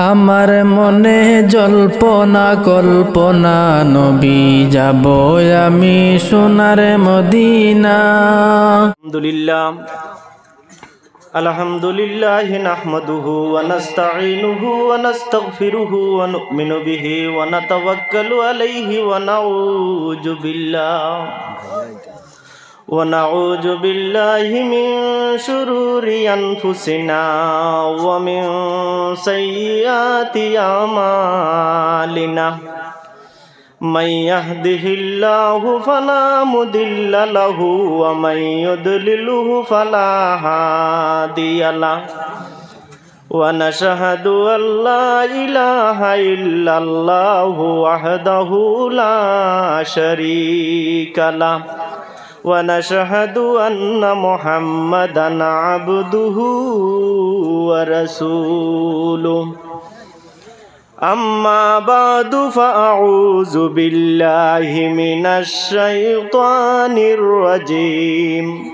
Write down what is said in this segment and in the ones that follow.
আমার মনে জল্পনা কল্পনা নবী যাব আমি সোনার মদিনা। আলহামদুলিল্লাহ নাহমাদুহু ওয়া নাস্তাঈনুহু ওয়া নাস্তাগফিরুহু ওয়া নু'মিনু বিহি ওয়া নাতাওয়াক্কালু আলাইহি ونعوذ بالله من شرور أنفسنا ومن سيئات أعمالنا من يهده الله فلا مضل له ومن يضلله فلا هادي له ونشهد أن لا إله إلا الله وحده لا شريك له ونشهد أن محمدًا عبده ورسوله أما بعد فأعوذ بالله من الشيطان الرجيم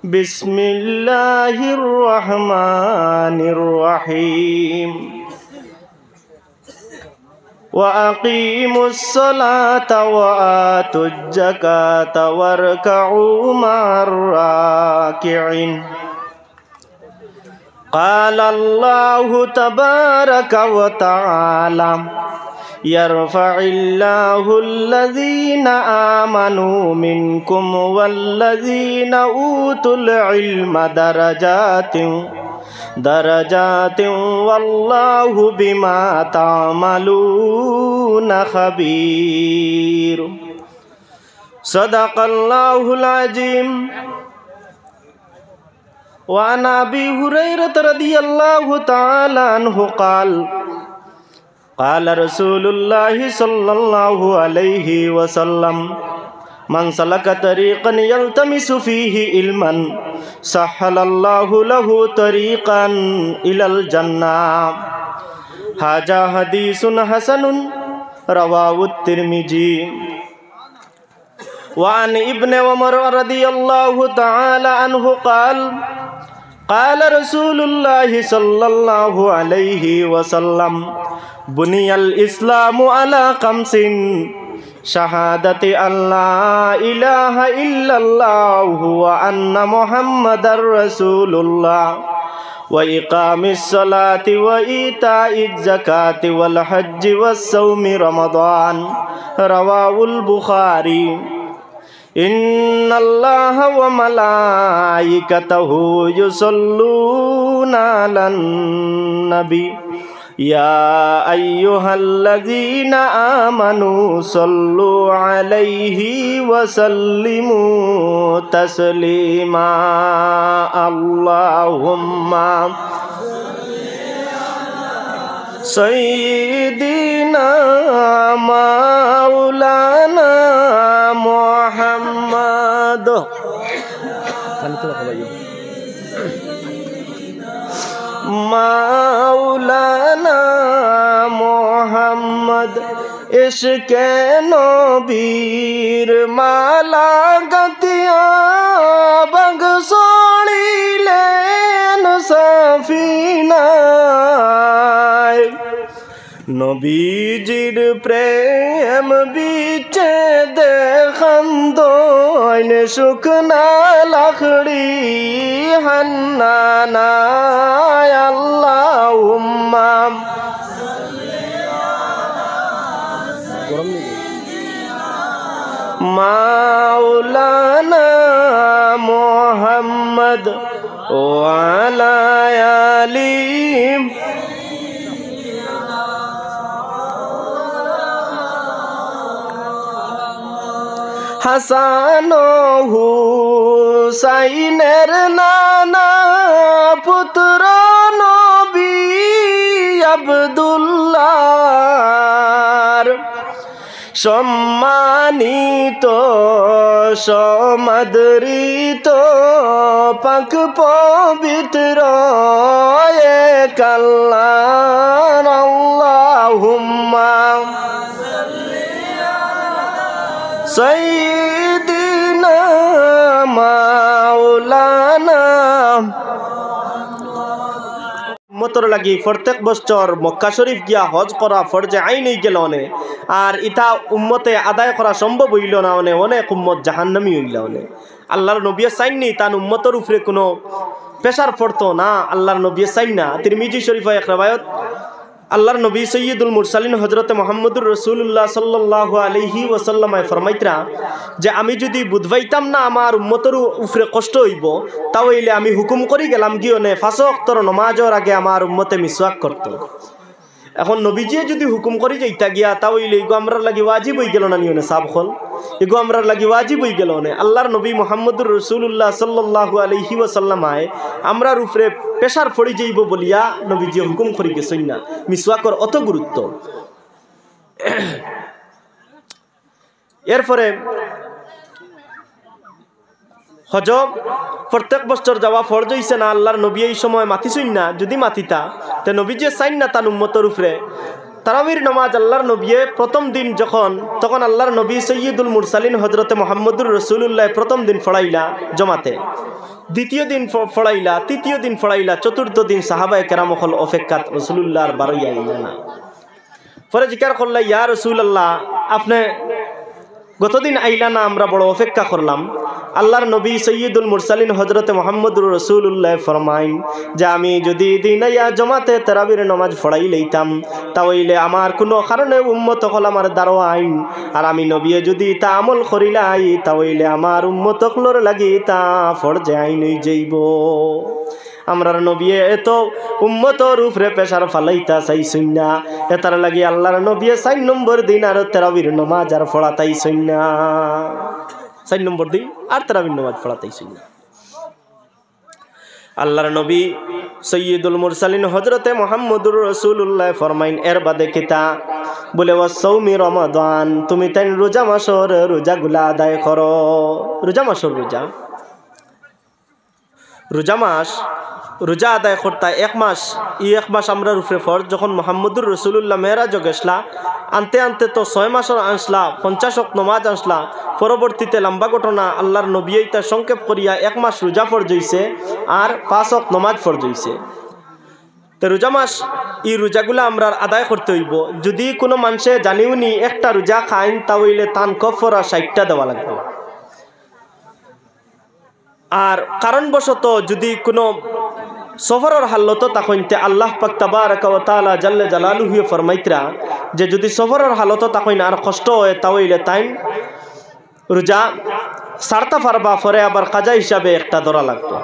بسم الله الرحمن الرحيم وأقيموا الصلاة وآتوا الزكاة واركعوا مع الراكعين قال الله تبارك وتعالى يرفع الله الذين آمنوا منكم والذين أوتوا العلم درجات والله بما تعملون خبير صدق الله العظيم وعن أبي هريرة رضي الله تعالى عنه قال قال رسول الله صلى الله عليه وسلم من سلك طريقا يلتمس فيه علما سهل الله له طريقا إلى الجنة هذا حديث حسن رواه الترمذي وعن ابن عمر رضي الله تعالى عنه قال قال رسول الله صلى الله عليه وسلم بني الإسلام على خمس شهادة أن لا إله إلا الله وأن محمد رسول الله وإقام الصلاة وإيتاء الزكاة والحج والصوم رمضان رواه البخاري إن الله وملائكته يصلون على النبي يا أيها الذين آمنوا صلوا عليه وسلموا تسليما اللهم سيدنا مولانا محمد মাওলানা মোহাম্মদ ইশকে নবীর মালা গতিয়া বগ সোড়িলেন সফিনায় নবীজির প্রেম বিচে দেখান দোন শুকনা লাখড়ি হান্নানা আল্লাহুম্মা মাওলানা মুহাম্মদ ওয়া আলা আলিহি হাসান হুসাইনের নানা পুত্র নবী আব্দুল্লাহর সম্মানিত সমাদরিত পাক পবিত্র এক আল্লাহ আল্লাহুম্মা সাইয়্যিদিনা মাওলানা উম্মতর লাগি প্রত্যেক বছর মক্কা শরীফ গিয়া হজ করা ফরজে আইন হয়ে গেল অনে আর ইতা উম্মতে আদায় করা সম্ভব হইল না অনে অনেক উম্মত জাহান্নামী হইল অনে আল্লাহর নবী চাইননি তার উম্মতর উপরে কোনো প্রেশার পড়তো না আল্লাহর নবী চাইন না তিরমিজি শরীফে এক রবায়ত আল্লাহর নবী সৈয়দুল মুরসালিন হযরত মুহাম্মদুর রাসূলুল্লাহ সাল্লাল্লাহু আলাইহি ওয়াসাল্লাম ফরমাইতরা যে আমি যদি বুঝবাইতাম না আমার উম্মতের উপরে কষ্ট হইব তাহলে আমি হুকুম করি গেলাম গিয়ে 5 ওয়াক্তের নামাজের আগে আমার উম্মতে মিসওয়াক করত এখন নবীজি যদি হুকুম করি যাইতা গিয়া তাহলে এগো আমরার লাগি ওয়াজিব হই গেল না নিয়নে সাব হল এগো আমরার লাগি ওয়াজিব হই গেল না আল্লাহর নবী মুহাম্মদুর রাসূলুল্লাহ সাল্লাল্লাহু আলাইহি ওয়াসাল্লাম আমরার উপরে প্রেসার পড়ি যাইব বলিয়া নবীজি হুকুম করি গেছেন না মিসওয়াকর অত গুরুত্ব এরপরে হজ প্রত্যেক বছর যাওয়া ফরজ হইছে না আল্লাহর নবী এই সময় মাতিছেন না যদি মাতিতা তে নবীজি চাইন না তার উম্মতের উপরে তারাবির নামাজ আল্লাহর নবী প্রথম দিন যখন তখন আল্লাহর নবী সৈয়দুল মুরসালিন হযরতে মুহাম্মদুর রাসূলুল্লাহ প্রথম দিন ফড়াইলা জমাতে দ্বিতীয় দিন ফড়াইলা তৃতীয় দিন ফড়াইলা চতুর্থ দিন সাহাবায়ে কেরাম হল অপেক্ষাত রাসূলুল্লাহর বারোই আইলা না পরে জিকার করলা ইয়া রাসূলুল্লাহ আপনি গতদিন আইলা না আমরা বড় অপেক্ষা করলাম আল্লাহর নবী সৈয়দুল মুরসালিন হযরতে মুহাম্মদুর রাসূলুল্লাহ ফরমাইন যে আমি যদি দিনাইয়া জমাতে তারাবির নামাজ পড়াই লইতাম তাহলে আমার কোনো কারণে উম্মত হল আমার দারো আইন আর আমি নবী যদি তা আমল করিলাই তাহলে আমার উম্মত হলর লাগি তা ফরজে আইন হই যাইব আমরার নবী এত উম্মতর উপরে প্রেসার ফালাইতা চাইছেন না এটার লাগি আল্লাহর নবী 4 নম্বর দিন আর তারাবির নামাজ আর পড়াতাইছেন না 4 নম্বর দিন আর তারাবির নামাজ পড়াতাইছেন না আল্লাহর নবী সৈয়দুল মুরসালিন হযরতে মুহাম্মদুর রাসূলুল্লাহ ফরমাইন এর বাদে কিতা বলে ওয়াসৌমি রমাদান তুমি তাই রোজা মাসের রোজাগুলা আদায় করো রোজা মাসের রোজা মাস রোজা আদায় করতা 1 মাস এক মাস আমরা রূপে ফরজ যখন মুহাম্মদুর রাসূলুল্লাহ মেরাজ গেছলা আনতে আনতে তো 6 মাসের আনসলা 50 ওয়াক্ত নামাজ আনসলা পরবর্তীতে লম্বা ঘটনা আল্লাহর নবী এটা সংক্ষেপ করিয়া 1 মাস রোজা ফরজ হইছে আর 5 ওয়াক্ত নামাজ ফরজ হইছে তো রোজা মাস এই রোজাগুলা আমরা আদায় করতে হইব যদি কোনো মানুষে জানিওনি একটা রোজা খাইন তাহলে তান কফরা 60টা দেওয়া লাগবে আর কারণবশত যদি কোনো সফরের হালত তখনতে আল্লাহ পাক তাবারাকা ওয়া তাআলা জাল্লা জালালুহু ফরমাইতরা যে যদি সফরের হালত তখন আর কষ্ট হয় তাহলে তাই রোজা ছাড়তে পারবা পরে আবার কাজা হিসাবে একটা ধরা লাগতো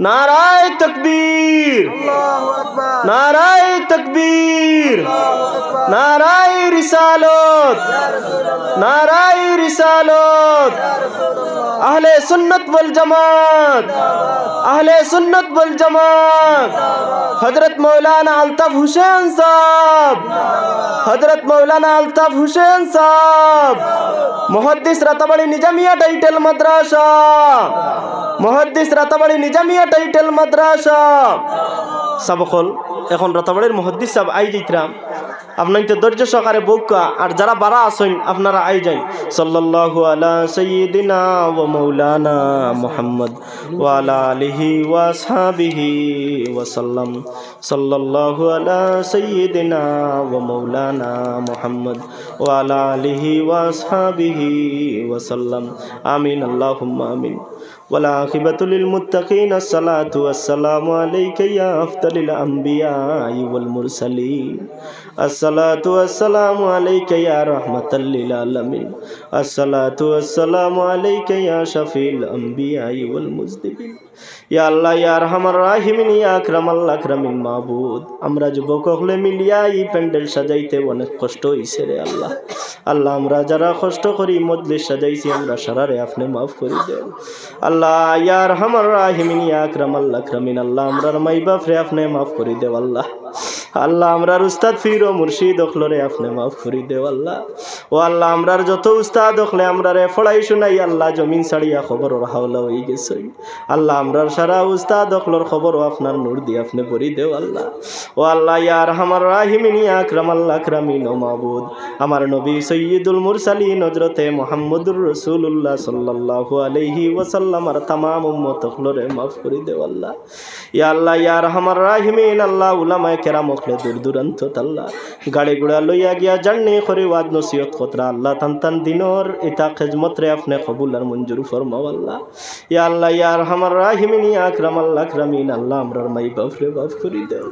नाराए तकबीर नाराए तकबीर नाराए रिसालत नाराए रिसालत अहले सुन्नत वल जमात अहले सुन्नत वल जमात हजरत मौलाना अल्ताफ हुसैन साहब हजरत मौलाना अल्ताफ हुसैन साहब मुहद्दिस रताबड़ी निजामिया टाइटल मद्रासा मुहद्दिस रताबड़ी निजामिया टाइटल मद्रासा सबकल এখন রতাবাড়ির মুহাদ্দিস সাহেব আই যাইতরা আপনার তো ধৈর্য সহকারে বউকা আর যারা বারা আছেন আপনারা আই যান সাল্লাল্লাহু আলা সাইয়্যিদিনা ওয়া মাওলানা মুহাম্মদ ওয়া আলা আলিহি ওয়া আসহাবিহি ওয়া সাল্লাম সাল্লাল্লাহু আলা সাইয়্যিদিনা ওয়া মাওলানা মুহাম্মদ ওয়া আলা আলিহি ওয়া আসহাবিহি ওয়া সাল্লাম আমিন আল্লাহুম্মা আমিন والعاقبة للمتقين الصلاة والسلام عليك يا أفضل الأنبياء والمرسلين الصلاة والسلام عليك يا رحمة للعالمين الصلاة والسلام عليك يا شفيع الأنبياء والمذنبين يا الله يا أرحم الراحمين يا أكرم الأكرمين معبود আমরা যুবক হলে মিলিয়া এই প্যান্ডেল সাজাইতে অনেক কষ্ট হইছে রে আল্লাহ আল্লাহ আমরা যারা কষ্ট করি মজলিস সাজাইছি আমরা সারারে আপনি maaf করে দেন আল্লাহ ইয়া আরহামার রাহিমিন ইয়া আকরামাল আকরামিন আল্লাহ আমরার মাই বাপ রে আপনি maaf করে দেও আল্লাহ আল্লাহ আমরার উস্তাদ ফির ও মুর্শিদ অখলরে আপনি মাফ করি দেও আল্লাহ। ও আল্লাহ আমরার যত উস্তাদ অখলে আমরারে ফড়াই শুনাই আল্লাহ জমিন ছাড়িয়া খবর হাওলা হয়ে গেছে আল্লাহ আমরার সারা উস্তাদ অখলর খবর আপনার নূর দিয়ে আপনি পড়ি দেও আল্লাহ। ও আল্লাহ ইয়া আরহামার রাহিমিন ইয়া আকরামাল আকরামিন ও মাবুদ আমার নবী সৈয়দুল মুরসালিন হযরতে মুহাম্মদুর রাসূলুল্লাহ সাল্লাল্লাহু আলাইহি ওয়াসাল্লাম আর तमाम উম্মত অখলরে মাফ করি দেও আল্লাহ। ইয়া আল্লাহ ইয়া আরহামার রাহিমিন আল্লাহ উলামায়ে কেরাম অখলে দূর দূরান্ত আল্লাহ গাড়ি গুড়া লইয়া গিয়া জার্নি করে ওয়াজ নসিহত কতরা আল্লাহ তান দিনর ইতা খিদমত রে আপনি কবুল আর মঞ্জুর ফরমাও আল্লাহ। ইয়া আল্লাহ ইয়া আরহামার রাহিমিন ইয়া আকরামাল আকরামিন আল্লাহ আমরার মাই বাপরে মাফ করি দেও।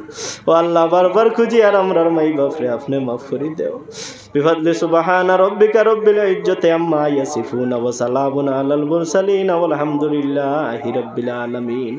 ও আল্লাহ বারবার খুঁজি আর আমরার মাই বাপরে আপনি মাফ করি দেও। বিফadli সুবহানা রাব্বিকা রাব্বিল ইজ্জাতি আম্মা ইয়াসিফুন ওয়া সালামুন আলাল মুরসালিন ওয়াল হামদুলিল্লাহি রাব্বিল আলামিন।